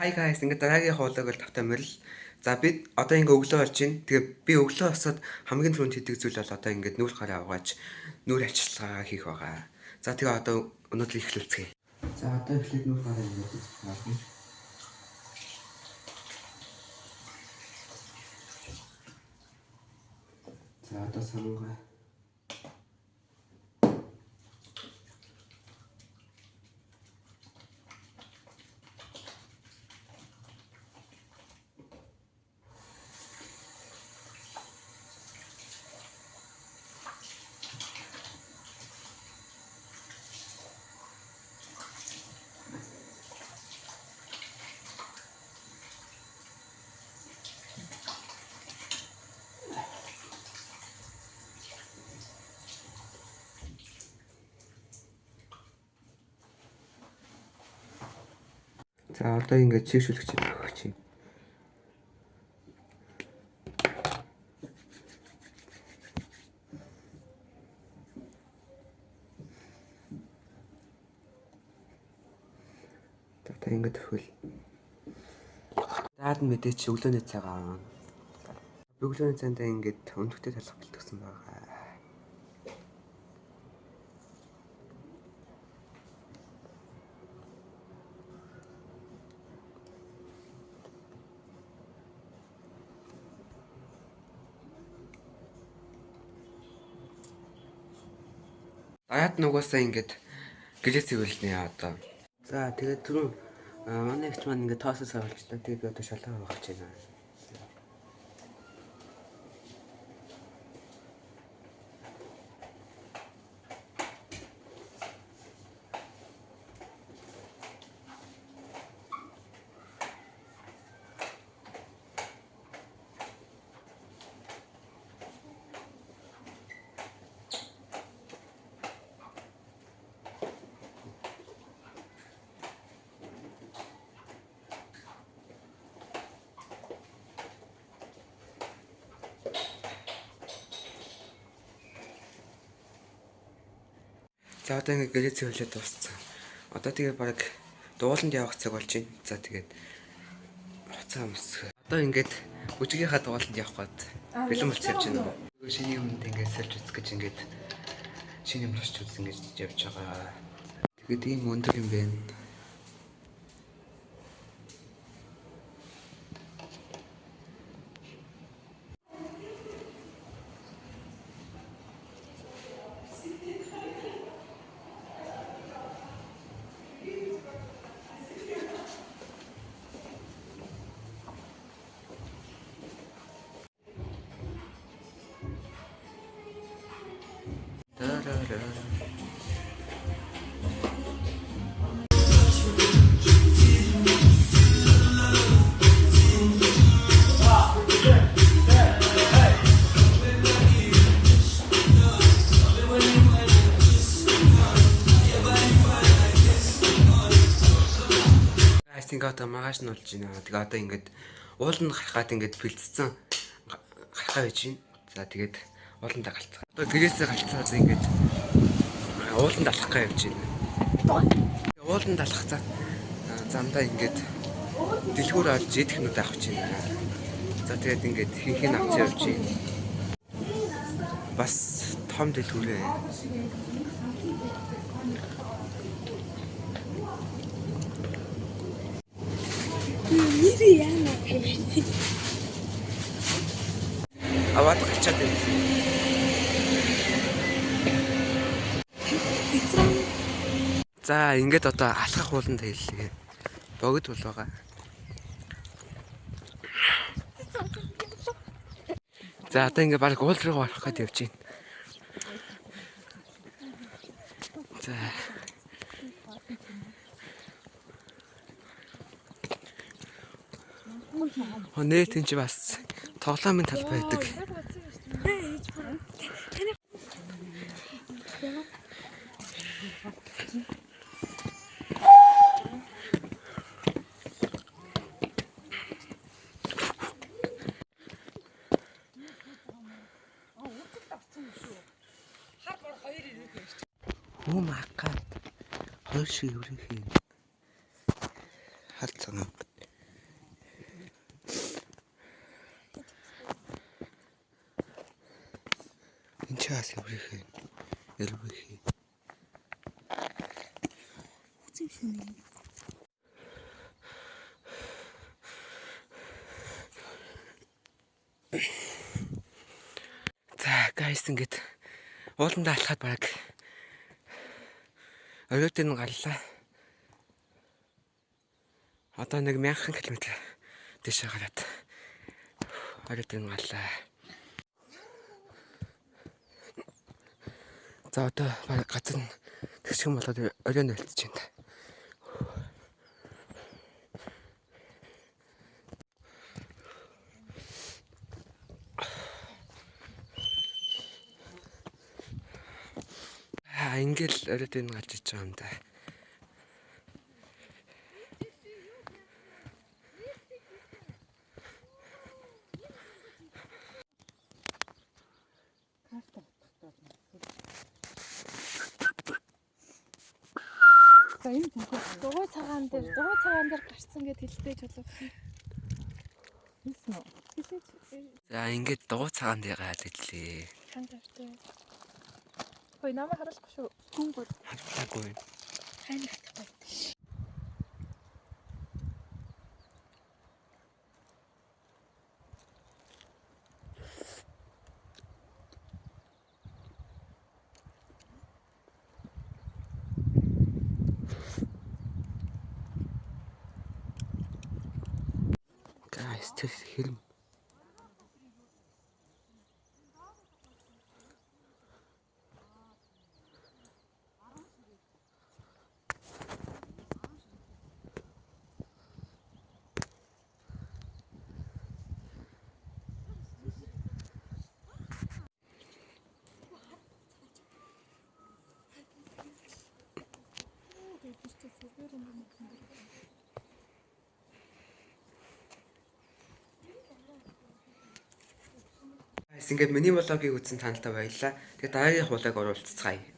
Hi guys, ингээд дараагийн хуулаг бол тавтамжил. За бид одоо ингээд өглөө болж байна. Тэгээ би өглөө босоод хамгийн түрүүнд хийдэг зүйл бол одоо ингээд нүүр хараа угааж нүүр альчилгаа хийх байгаа. За тэгээ одоо өнөөдөр эхлүүлцгээе. За одоо эхлээд нүүр хараа ингээд хийх. За одоо самгаа. За одоо ингээд чийшүүлэгчийг өгөх чинь. Одоо ингээд өгвөл. Даад нь мэдээч өглөөний цагаан. Өглөөний цаандаа ингээд өндөгтэй талах бэлтгэсэн байгаа. Аяад нугасаа ингээд гэлээс ивэлнэ одоо. За тэгээд түрүү манай ихч маань ингээд тоосоо савлж та. Тэгээд би одоо шалгаа авах гэж байна. За одоо ингээд гэлээс ивэлээд дууссан. Одоо тэгээ баг дууланд явах цаг болж байна. За тэгээд хуцаа өмсгөө. Одоо ингээд бүжгийнхаа дууланд явах гээд бэлэн болчихж явж байна. Шиний өмнөд ингээд сэлж үзэх гэж ингээд шиний юмрч үзэн гэж явж байгаа. Тэгээд ийм өндөр юм байна. Ингээд одоо магаш нь болж байна. Тэгээ одоо ингээд ууланд гарахад ингээд бэлдсэн гарахаа байж байна. За тэгээд ууландаа галцгаа. Одоо гэрээсээ галцаад ингээд ууланд алах гэж явж байна. Ууланд алах замдаа ингээд дэлгүүр олж идэх нүд авах гэж байна. За тэгээд ингээд хинхийг авч явж байна. Бас том дэлгүүрээ. Нэрээ яана гэмшээ. Аваад гачаад байна. За ингээд одоо алхах ууланд хэллээ. Богд бол байгаа. За одоо ингээд баг уул руу орох гээд явж байна. За Нээ тэн чи бас тоглоомын тал байдаг. Oh my god. Хоёр шиг өрөөх юм. Хал цагаан. Час явах юм. Ялбах юм. Үгүй шүнэ. За guys ингээд ууландаа алхаад баг оройд нь гарлаа. Одоо нэг 1000 км дэшээ гараад оройд нь гарлаа. За одоо баг газар нь тэгшгэн болоод оройн өлтөж байна. Ингээл оройд нь гарч иж байгаа юм да. За энэ дугуй цагаан дээр гарцсан гэд хэлдэг чулуу. Хийсэн үү? За ингээд дугуй цагаан дээр гаад ирлээ. Ханг автай. Хөөе намайг харуулахгүй шүү. Гүнгүүд. Харахгүй. Хайр ихтэй. Guys, тэр хэлм. Ингээд миний влогийг үзсэн тантай баярлалаа. Тэгээд дараагийн хуулийг оруулцгаая.